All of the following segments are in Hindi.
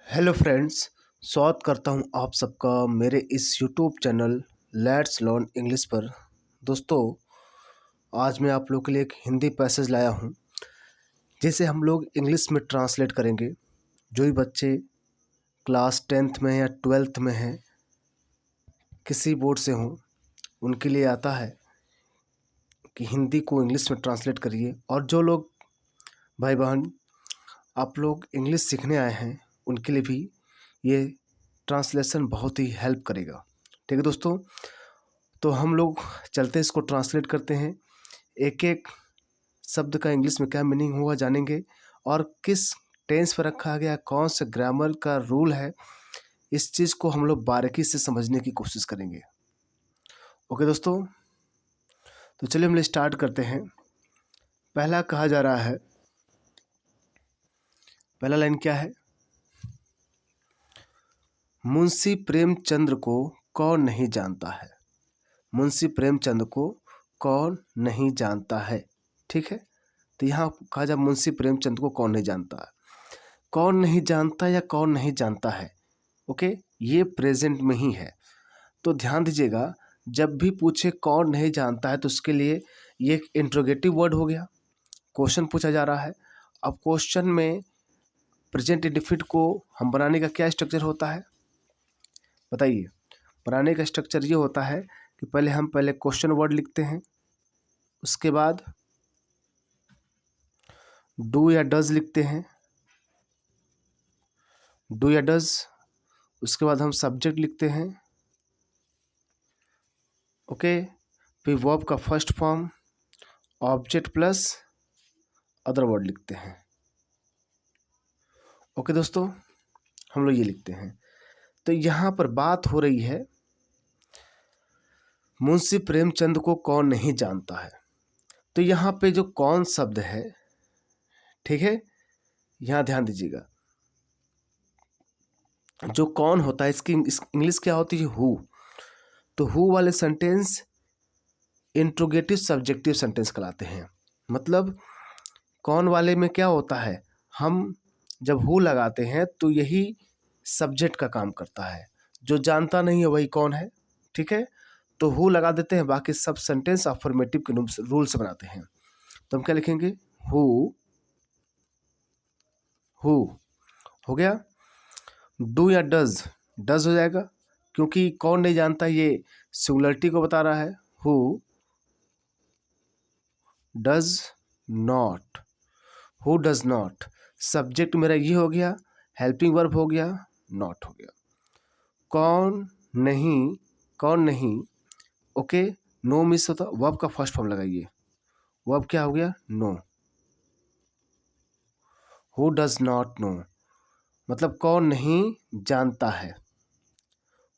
हेलो फ्रेंड्स, स्वागत करता हूं आप सबका मेरे इस YouTube channel let's learn English पर। दोस्तों, आज मैं आप लोगों के लिए एक हिंदी पैसेज लाया हूं जिसे हम लोग इंग्लिश में ट्रांसलेट करेंगे। जो भी बच्चे क्लास 10th में या 12th में हैं, किसी बोर्ड से हों, उनके लिए आता है कि हिंदी को इंग्लिश में ट्रांसलेट करिए। और जो लोग भाई बहन आप लोग इंग्लिश सीखने आए हैं, उनके लिए भी ये ट्रांसलेशन बहुत ही हेल्प करेगा। ठीक है दोस्तों, तो हम लोग चलते इसको ट्रांसलेट करते हैं। एक एक शब्द का इंग्लिश में क्या मीनिंग हुआ जानेंगे और किस टेंस पर रखा गया, कौन सा ग्रामर का रूल है, इस चीज़ को हम लोग बारीकी से समझने की कोशिश करेंगे। ओके दोस्तों, तो चलिए हम लोग स्टार्ट करते हैं। पहला कहा जा रहा है, पहला लाइन क्या है? मुंशी प्रेमचंद को कौन नहीं जानता है। मुंशी प्रेमचंद को कौन नहीं जानता है। ठीक है, तो यहाँ कहा जाए मुंशी प्रेमचंद को कौन नहीं जानता है। कौन नहीं जानता या कौन नहीं जानता है, ओके, ये प्रेजेंट में ही है। तो ध्यान दीजिएगा, जब भी पूछे कौन नहीं जानता है तो उसके लिए ये एक इंट्रोगेटिव वर्ड हो गया। क्वेश्चन पूछा जा रहा है। अब क्वेश्चन में प्रेजेंट इंडेफिनिट को हम बनाने का क्या स्ट्रक्चर होता है बताइए। बनाने का स्ट्रक्चर ये होता है कि पहले क्वेश्चन वर्ड लिखते हैं, उसके बाद डू या डज लिखते हैं, डू या डज, उसके बाद हम सब्जेक्ट लिखते हैं, ओके, फिर वर्ब का first form object plus other word लिखते हैं। ओके दोस्तों, हम लोग ये लिखते हैं। तो यहाँ पर बात हो रही है मुंशी प्रेमचंद को कौन नहीं जानता है। तो यहाँ पे जो कौन शब्द है, ठीक है, यहाँ ध्यान दीजिएगा। जो कौन होता है इसकी इंग्लिश क्या होती है? हु। तो हु वाले सेंटेंस इंट्रोगेटिव सब्जेक्टिव सेंटेंस कहलाते हैं। मतलब कौन वाले में क्या होता है, हम जब हु लगाते हैं तो यही सब्जेक्ट का काम करता है। जो जानता नहीं है वही कौन है। ठीक है, तो हु लगा देते हैं, बाकी सब सेंटेंस अफर्मेटिव के रूल से बनाते हैं। तो हम क्या लिखेंगे? हु, हु हो गया। डू या डज, डज हो जाएगा, क्योंकि कौन नहीं जानता ये सिंगुलरिटी को बता रहा है। Who does not, who does not, subject मेरा ये हो गया, हेल्पिंग वर्ब हो गया, नॉट हो गया। कौन नहीं, कौन नहीं, ओके, नो मिस होता, वर्ब का फर्स्ट फॉर्म लगाइए, वर्ब क्या हो गया? Know. Who does not know, मतलब कौन नहीं जानता है,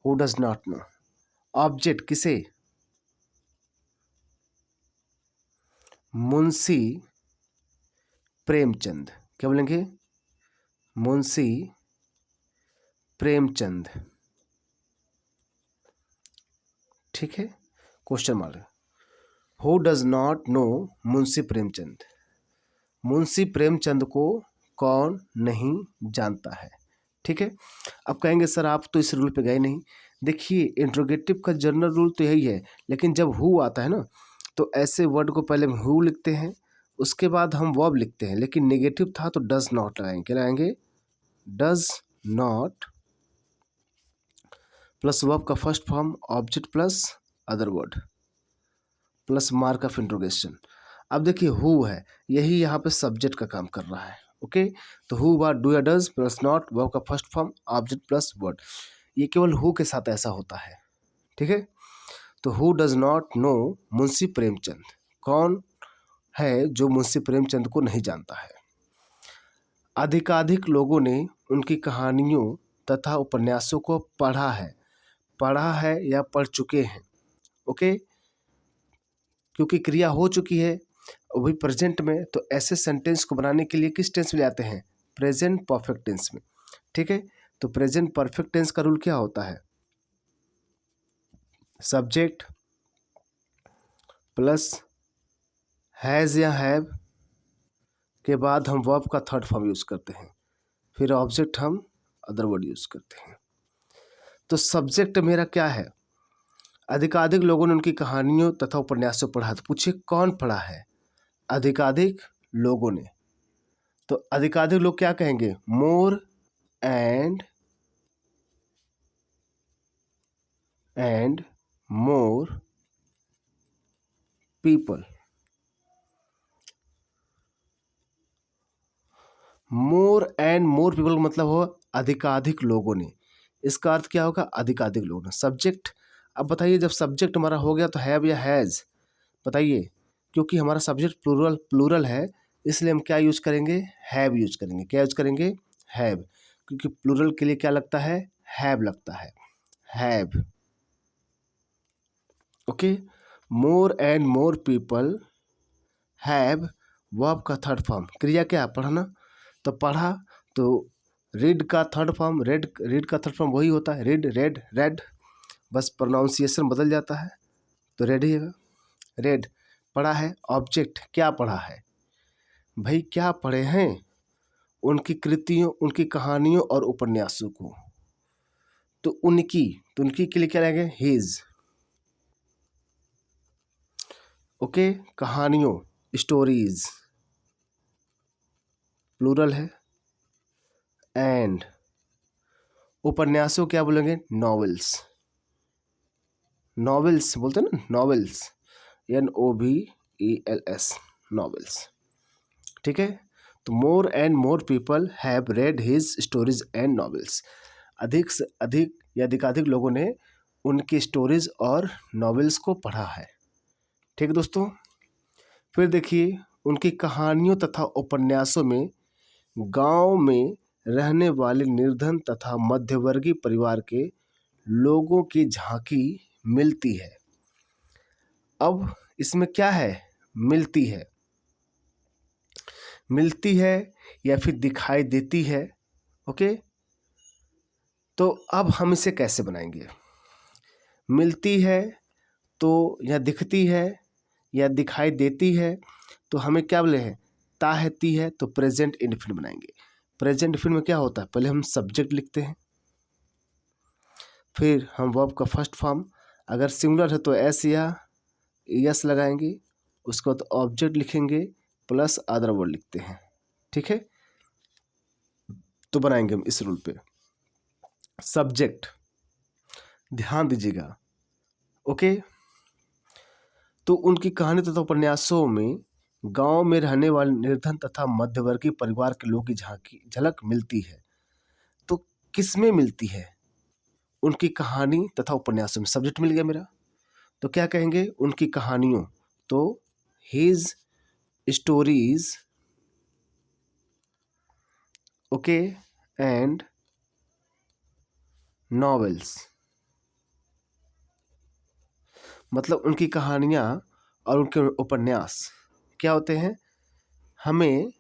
who does not know. Object किसे? मुंशी प्रेमचंद, क्या बोलेंगे? मुंशी प्रेमचंद। ठीक है, question mark. Who does not know Munshi Premchand, Munshi Premchand को कौन नहीं जानता है। ठीक है, अब कहेंगे सर आप तो इस रूल पे गए नहीं। देखिए, इंट्रोगेटिव का जनरल रूल तो यही है, लेकिन जब हु आता है ना, तो ऐसे वर्ड को पहले हम हु लिखते हैं, उसके बाद हम वर्ब लिखते हैं। लेकिन नेगेटिव था तो डज नॉट लगाएंगे। क्या लगाएंगे? डज नॉट प्लस वर्ब का first form object plus other word plus mark of interrogation. अब देखिए हु है, यही यहाँ पे सब्जेक्ट का काम कर रहा है। ओके, तो हु बार डू या डज प्लस नॉट वर्ब का first form object plus word, ये केवल हु के साथ ऐसा होता है। ठीक है, तो who does not know Munshi Premchand, कौन है जो मुंशी प्रेमचंद को नहीं जानता है। अधिकाधिक लोगों ने उनकी कहानियों तथा उपन्यासों को पढ़ा है या पढ़ चुके हैं। ओके, क्योंकि क्रिया हो चुकी है वही प्रेजेंट में, तो ऐसे सेंटेंस को बनाने के लिए किस टेंस में ले आते हैं? प्रेजेंट परफेक्ट टेंस में। ठीक है, तो प्रेजेंट परफेक्ट टेंस का रूल क्या होता है? सब्जेक्ट प्लस हैज़ या हैव के बाद हम वर्ब का थर्ड फॉर्म यूज करते हैं, फिर ऑब्जेक्ट हम अदर वर्ड यूज करते हैं। तो सब्जेक्ट मेरा क्या है? अधिकाधिक लोगों ने उनकी कहानियों तथा उपन्यासों पढ़ा। तो पूछिए कौन पढ़ा है? अधिकाधिक लोगों ने। तो अधिकाधिक लोग क्या कहेंगे? More and more people. More and more people मतलब हो अधिकाधिक लोगों ने। इसका अर्थ क्या होगा? अधिकाधिक लोगों ने। सब्जेक्ट, अब बताइए जब सब्जेक्ट हमारा हो गया तो हैव या हैज़? बताइए, क्योंकि हमारा सब्जेक्ट प्लूरल है इसलिए हम क्या यूज करेंगे? हैव यूज करेंगे। क्या यूज करेंगे? हैव, क्योंकि प्लूरल के लिए क्या लगता है? हैव लगता है, have. Okay, more and more people have verb का थर्ड फॉर्म। क्रिया क्या है? पढ़ना। तो पढ़ा, तो रीड का थर्ड फॉर्म, रीड का थर्ड फॉर्म वही होता है, रीड, रेड, रेड, बस प्रोनाउंसिएशन बदल जाता है। तो रेड ही है, रेड। पढ़ा है, ऑब्जेक्ट क्या पढ़ा है? भाई क्या पढ़े हैं? उनकी कृतियों, उनकी कहानियों और उपन्यासों को। तो उनकी के लिए क्या रहेगा? हिज। ओके, कहानियों, स्टोरीज, प्लूरल है। एंड उपन्यासों क्या बोलेंगे? नॉवेल्स। नॉवेल्स बोलते हैं ना, नॉवेल्स, NOVELS, नॉवेल्स। ठीक है, तो more and more people have read his stories and novels. अधिक से अधिक या अधिकाधिक लोगों ने उनकी स्टोरीज और नॉवेल्स को पढ़ा है। ठीक है दोस्तों, फिर देखिए उनकी कहानियों तथा उपन्यासों में गांव में रहने वाले निर्धन तथा मध्यवर्गीय परिवार के लोगों की झांकी मिलती है। अब इसमें क्या है? मिलती है, मिलती है या फिर दिखाई देती है। ओके, तो अब हम इसे कैसे बनाएंगे? मिलती है तो या दिखती है या दिखाई देती है, तो हमें क्या बोले हैं? ताहती है, तो प्रेजेंट इंडेफिनिट बनाएंगे। प्रेजेंट इंडेफिनिट में क्या होता है? पहले हम सब्जेक्ट लिखते हैं, फिर हम वर्ब का फर्स्ट फॉर्म, अगर सिंगुलर है तो एस या यस लगाएंगे, उसके बाद ऑब्जेक्ट लिखेंगे प्लस अदर वर्ड लिखते हैं। ठीक है, तो बनाएंगे हम इस रूल पे। सब्जेक्ट, ध्यान दीजिएगा। ओके, तो उनकी कहानी तथा उपन्यासों में गांव में रहने वाले निर्धन तथा मध्यवर्गीय परिवार के लोगों की झांकी झलक मिलती है। तो किस में मिलती है? उनकी कहानी तथा उपन्यासों में। सब्जेक्ट मिल गया मेरा, तो क्या कहेंगे? उनकी कहानियों, तो his stories, okay, and novels. मतलब उनकी कहानियाँ और उनके उपन्यास क्या होते हैं? हमें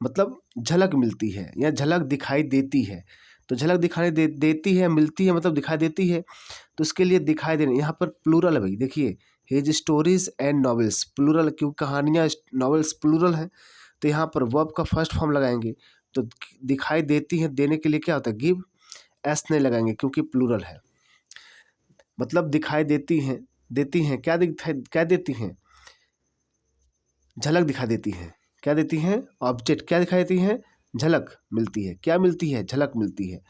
मतलब झलक मिलती है या झलक दिखाई देती है। तो झलक दिखाई देती है, मिलती है मतलब दिखाई देती है, तो उसके लिए दिखाई देने, यहाँ पर प्लूरल है भाई। देखिए, his stories and novels, plural, क्योंकि कहानियाँ नॉवेल्स प्लूरल है, तो यहाँ पर वर्ब का फर्स्ट फॉर्म लगाएंगे। तो दिखाई देती है, देने के लिए क्या होता है? गिव। एस नहीं लगाएंगे क्योंकि प्लूरल है। मतलब दिखाई देती हैं, देती हैं, क्या देती हैं? झलक दिखा देती हैं। क्या देती हैं? ऑब्जेक्ट। क्या दिखाई देती हैं? झलक मिलती है। क्या मिलती है? झलक मिलती है।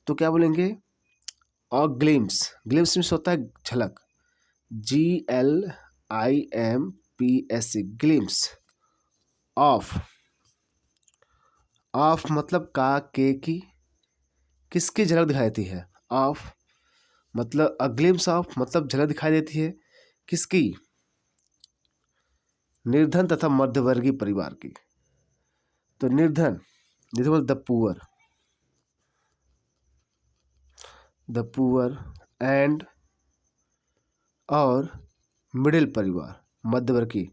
तो क्या बोलेंगे? और ग्लिम्स, ग्लिम्स में होता है झलक, GLIMPS, ग्लिम्स ऑफ। ऑफ मतलब का, के की, किसकी झलक दिखाई देती है? ऑफ। मतलब अ ग्लिम्स ऑफ मतलब झलक दिखाई देती है किसकी? निर्धन तथा मध्यवर्गीय परिवार की। तो निर्धन, the poor, the poor, and और मिडिल परिवार, मध्यवर्गीय,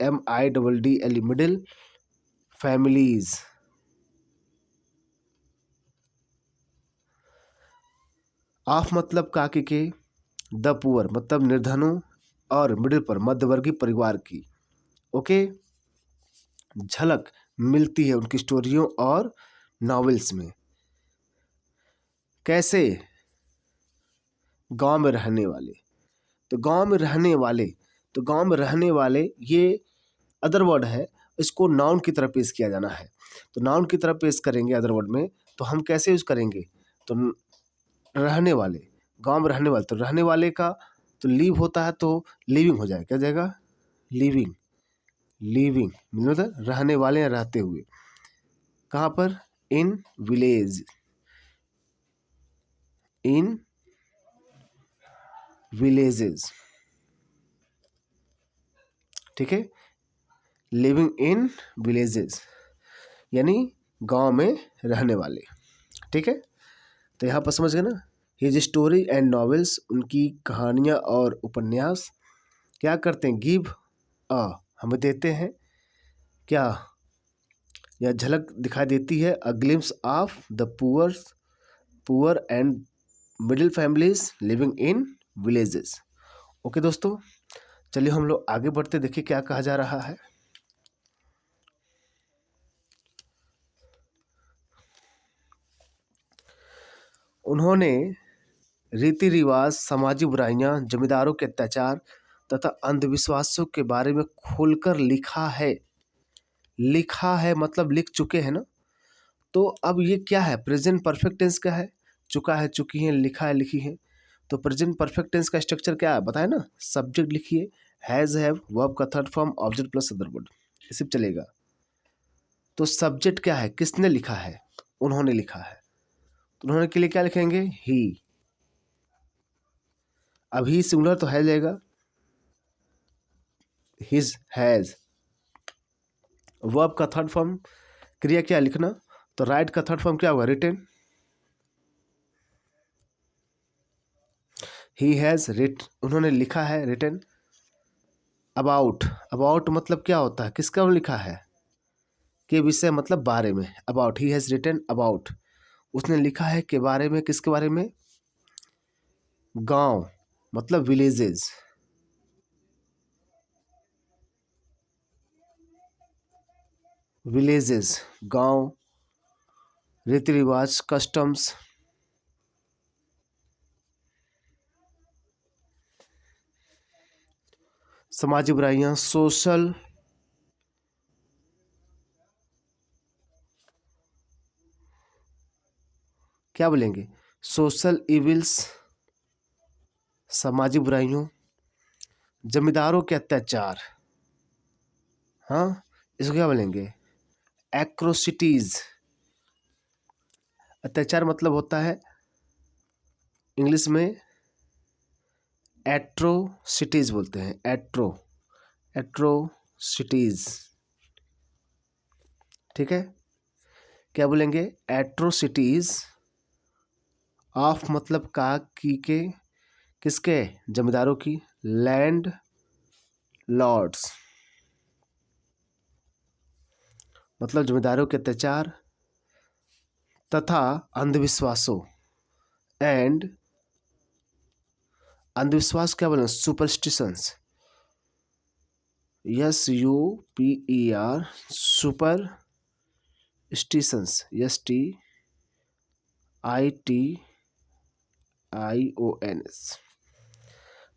MIDDLE, मिडिल फैमिलीज। ऑफ मतलब का के, द पुअर मतलब निर्धनों और मिडिल पर मध्यवर्गीय परिवार की। ओके, झलक मिलती है उनकी स्टोरियों और नॉवेल्स में। कैसे? गांव में रहने वाले। तो गांव में रहने वाले, तो गांव में रहने वाले ये अदर वर्ड है, इसको नाउन की तरफ पेश किया जाना है। तो नाउन की तरफ पेश करेंगे अदर वर्ड में, तो हम कैसे यूज करेंगे? तो रहने वाले, गांव में रहने वाले, तो रहने वाले का तो लिव होता है, तो लिविंग हो जाएगा। क्या जाएगा? लिविंग। लिविंग मतलब रहने वाले या रहते हुए। कहाँ पर? In village. In villages. ठीक है, लिविंग इन विलेजेस यानी गांव में रहने वाले। ठीक है, तो यहाँ पर समझ गए ना। हिज स्टोरी एंड नॉवेल्स, उनकी कहानियाँ और उपन्यास क्या करते हैं? गिव अ, हमें देते हैं क्या? यह झलक दिखाई देती है, a glimpse of the poor and middle families living in villages. Okay दोस्तों, चलिए हम लोग आगे बढ़ते, देखिए क्या कहा जा रहा है। उन्होंने रीति रिवाज, सामाजिक बुराइयां, जमींदारों के अत्याचार तथा अंधविश्वासों के बारे में खोलकर लिखा है। लिखा है मतलब लिख चुके हैं ना। तो अब ये क्या है? प्रेजेंट परफेक्ट टेंस का है। चुका है, चुकी है, लिखा है, लिखी है। तो प्रेजेंट परफेक्ट टेंस का स्ट्रक्चर क्या है बताए ना? सब्जेक्ट लिखिए, हैज हैव, वर्ब का third form, object plus other word, ये सब चलेगा। तो सब्जेक्ट क्या है? किसने लिखा है? उन्होंने लिखा है। तो उन्होंने के लिए क्या लिखेंगे? ही। अब ही सिंगुलर तो है जाएगा, हिज, हैज। वर्ब का थर्ड फॉर्म, क्रिया क्या लिखना, तो राइट का थर्ड फॉर्म क्या होगा? रिटन। ही हैज रिट, उन्होंने लिखा है, रिटन। अबाउट, अबाउट मतलब क्या होता है? किसका लिखा है? के विषय मतलब बारे में। About, he has written about, उसने लिखा है के बारे में। किसके बारे में? गांव मतलब विलेजेस। विलेजेस गांव, रीति रिवाज, कस्टम्स, सामाजिक बुराइयां, सोशल, क्या बोलेंगे? सोशल इविल्स, सामाजिक बुराइयों, जमींदारों के अत्याचार, हाँ इसको क्या बोलेंगे? एट्रोसिटीज। अत्याचार मतलब होता है इंग्लिश में एट्रोसिटीज बोलते हैं। एट्रोसिटीज। ठीक है, क्या बोलेंगे? एट्रोसिटीज ऑफ मतलब का, की के, किसके? जमींदारों की। लैंड लॉर्ड्स मतलब जमींदारों के अत्याचार तथा अंधविश्वासों। एंड अंधविश्वास क्या बोले? सुपरस्टिशंस। SUPER, superstitions, STITIONS।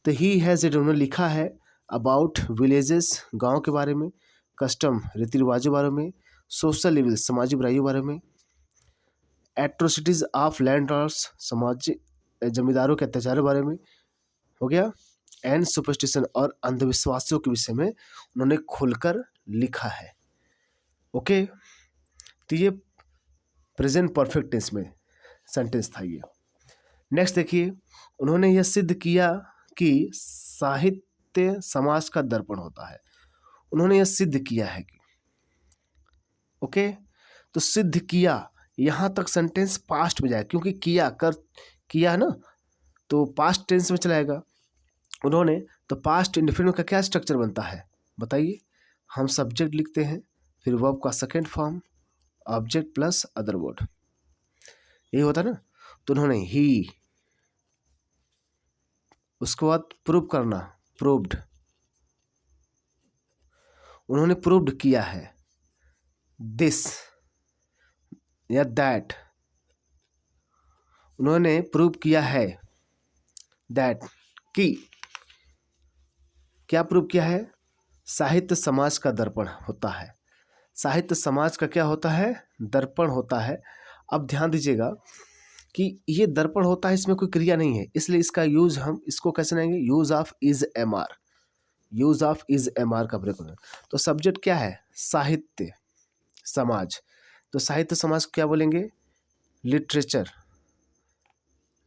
तो ही हैज इट, उन्होंने लिखा है, अबाउट विलेजेस गांव के बारे में, कस्टम रीति रिवाजों के बारे में, सोशल इविल सामाजिक बुराइयों के बारे में, एट्रोसिटीज ऑफ लैंडलॉर्ड्स सामाजिक जमींदारों के अत्याचारों के बारे में, हो गया। एंड सुपरस्टिशन और अंधविश्वासों के विषय में उन्होंने खुलकर लिखा है। ओके, तो ये प्रेजेंट परफेक्ट टेंस में सेंटेंस था ये। नेक्स्ट देखिए, उन्होंने यह सिद्ध किया कि साहित्य समाज का दर्पण होता है। उन्होंने यह सिद्ध किया है कि, ओके, तो सिद्ध किया, यहां तक सेंटेंस पास्ट में जाए, क्योंकि किया कर किया है ना, तो पास्ट टेंस में चलाएगा। उन्होंने, तो पास्ट इंडेफिनिट का क्या स्ट्रक्चर बनता है बताइए? हम सब्जेक्ट लिखते हैं, फिर वर्ब का second form, object plus other word, यही होता है ना। तो उन्होंने ही, उसके बाद प्रूव करना, प्रूव्ड, उन्होंने प्रूव्ड किया है। दिस या दैट, उन्होंने प्रूव किया है दैट कि क्या प्रूव किया है? साहित्य समाज का दर्पण होता है। साहित्य समाज का क्या होता है? दर्पण होता है। अब ध्यान दीजिएगा कि ये दर्पण होता है, इसमें कोई क्रिया नहीं है, इसलिए इसका यूज हम इसको कैसे लेंगे? Use of is am are. Use of is am are का प्रयोग करें। तो सब्जेक्ट क्या है? साहित्य समाज। तो साहित्य समाज को क्या बोलेंगे? लिटरेचर।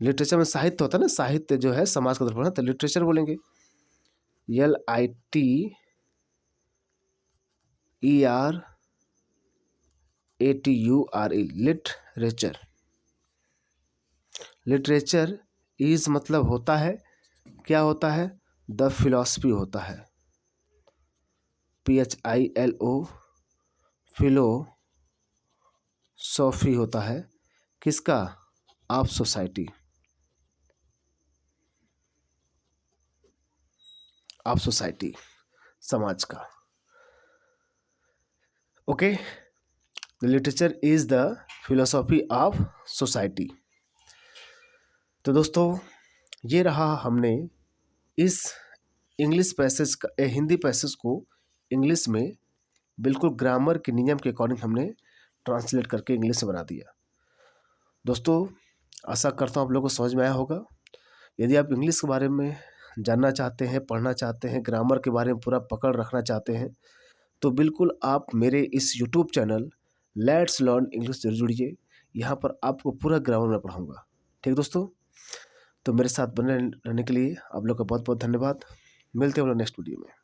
लिटरेचर में साहित्य होता है ना, साहित्य जो है समाज का दर्पण है, तो लिटरेचर बोलेंगे। LITERATURE literature. लिटरेचर इज मतलब होता है, क्या होता है? द फिलॉसफी होता है। PHILO फिलोसॉफी होता है। किसका? Of society. ऑफ सोसाइटी, समाज का। Okay, literature is the philosophy of society. तो दोस्तों, ये रहा हमने इस इंग्लिश पैसेज का, हिंदी पैसेज को इंग्लिश में बिल्कुल ग्रामर के नियम के अकॉर्डिंग हमने ट्रांसलेट करके इंग्लिश में बना दिया। दोस्तों, आशा करता हूँ आप लोगों को समझ में आया होगा। यदि आप इंग्लिश के बारे में जानना चाहते हैं, पढ़ना चाहते हैं, ग्रामर के बारे में पूरा पकड़ रखना चाहते हैं, तो बिल्कुल आप मेरे इस YouTube channel let's learn English जरूर जुड़िए। यहाँ पर आपको पूरा ग्रामर में पढ़ाऊँगा। ठीक दोस्तों, तो मेरे साथ बने रहने के लिए आप लोग का बहुत बहुत धन्यवाद। मिलते हैं हम लोग नेक्स्ट वीडियो में।